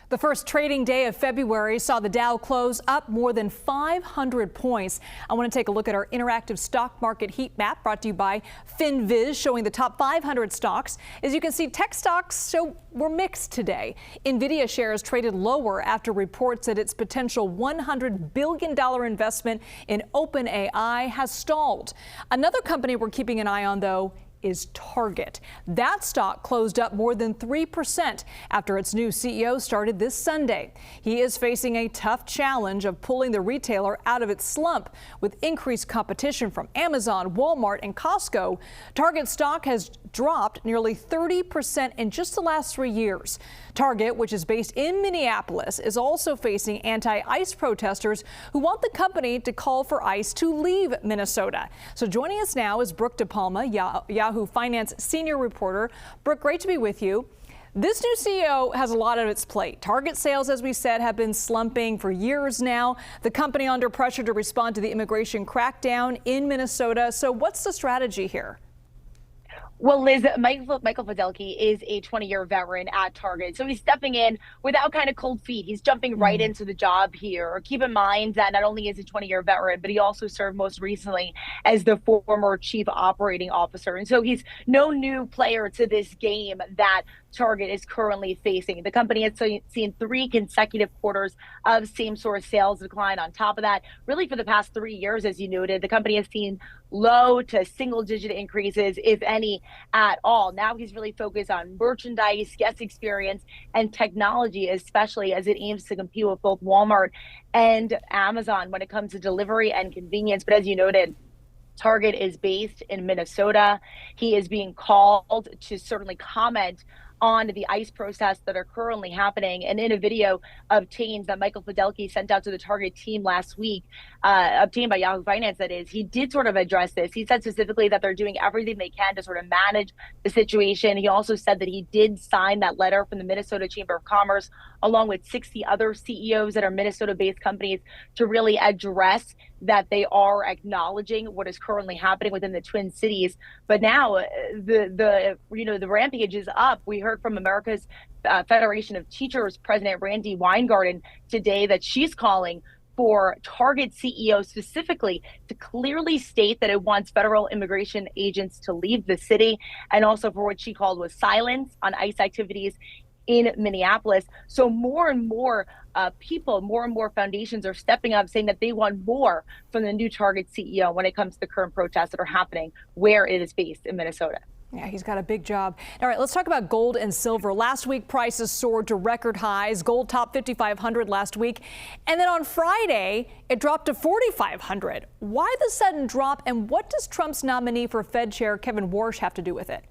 The first trading day of February saw the Dow close up more than 500 points. I want to take a look at our interactive stock market heat map brought to you by FinViz, showing the top 500 stocks. As you can see, tech stocks were mixed today. Nvidia shares traded lower after reports that its potential $100 billion investment in OpenAI has stalled. Another company we're keeping an eye on, though, is Target. That stock closed up more than 3% after its new CEO started this Sunday. He is facing a tough challenge of pulling the retailer out of its slump. With increased competition from Amazon, Walmart, and Costco, Target stock has dropped nearly 30% in just the last 3 years. Target, which is based in Minneapolis, is also facing anti-ICE protesters who want the company to call for ICE to leave Minnesota. So joining us now is Brooke DiPalma, Yahoo Finance senior reporter. Brooke, great to be with you. This new CEO has a lot on its plate. Target sales, as we said, have been slumping for years now. The company under pressure to respond to the immigration crackdown in Minnesota. So what's the strategy here? Well, Liz, Michael Fiddelke is a 20-year veteran at Target, so he's stepping in without kind of cold feet. He's jumping right into the job here. Keep in mind that not only is he a 20-year veteran, but he also served most recently as the former chief operating officer. And so he's no new player to this game that Target is currently facing. The company has seen 3 consecutive quarters of same-store sales decline. On top of that, really for the past 3 years, as you noted, the company has seen low to single-digit increases, if any, at all. Now he's really focused on merchandise, guest experience, and technology, especially as it aims to compete with both Walmart and Amazon when it comes to delivery and convenience. But as you noted, Target is based in Minnesota. He is being called to certainly comment on the ICE protests that are currently happening. And in a video obtained that Michael Fiddelke sent out to the Target team last week, obtained by Yahoo Finance, that is, he did sort of address this. He said specifically that they're doing everything they can to sort of manage the situation. He also said that he did sign that letter from the Minnesota Chamber of Commerce, along with 60 other CEOs that are Minnesota-based companies, to really address that they are acknowledging what is currently happening within the Twin Cities. But now the rampage is up. We heard from America's Federation of Teachers President Randy Weingarten today that she's calling for Target CEO specifically to clearly state that it wants federal immigration agents to leave the city, and also for what she called was silence on ICE activities in Minneapolis. So more and more people, more and more foundations are stepping up, saying that they want more from the new Target CEO when it comes to the current protests that are happening where it is based in Minnesota. Yeah, he's got a big job. All right, let's talk about gold and silver. Last week, prices soared to record highs. Gold topped 5,500 last week. And then on Friday, it dropped to 4,500. Why the sudden drop, and what does Trump's nominee for Fed Chair Kevin Warsh have to do with it?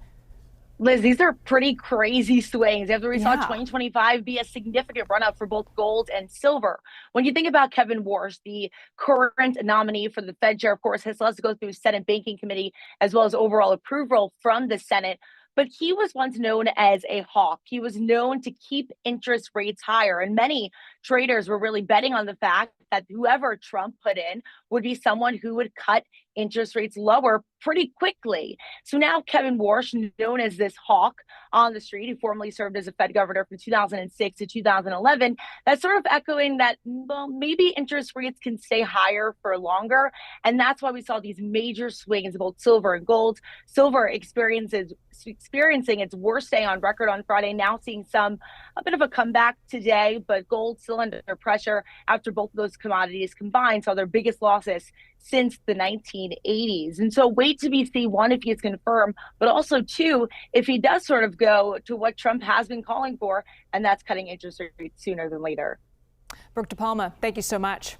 Liz, these are pretty crazy swings after we saw 2025 be a significant run-up for both gold and silver. When you think about Kevin Warsh, the current nominee for the Fed chair, of course, has to go through Senate Banking Committee as well as overall approval from the Senate. But he was once known as a hawk. He was known to keep interest rates higher. And many traders were really betting on the fact that whoever Trump put in would be someone who would cut interest rates lower pretty quickly. So now Kevin Warsh, known as this hawk on the street, who formerly served as a Fed governor from 2006 to 2011, that's sort of echoing that, well, maybe interest rates can stay higher for longer. And that's why we saw these major swings in both silver and gold. Silver experiencing its worst day on record on Friday, now seeing a bit of a comeback today, but gold still under pressure after both of those commodities combined saw their biggest losses since the 1980s. And so wait to be seen, one, if he's confirmed, but also two, if he does sort of go to what Trump has been calling for, and that's cutting interest rates sooner than later. Brooke DiPalma, thank you so much.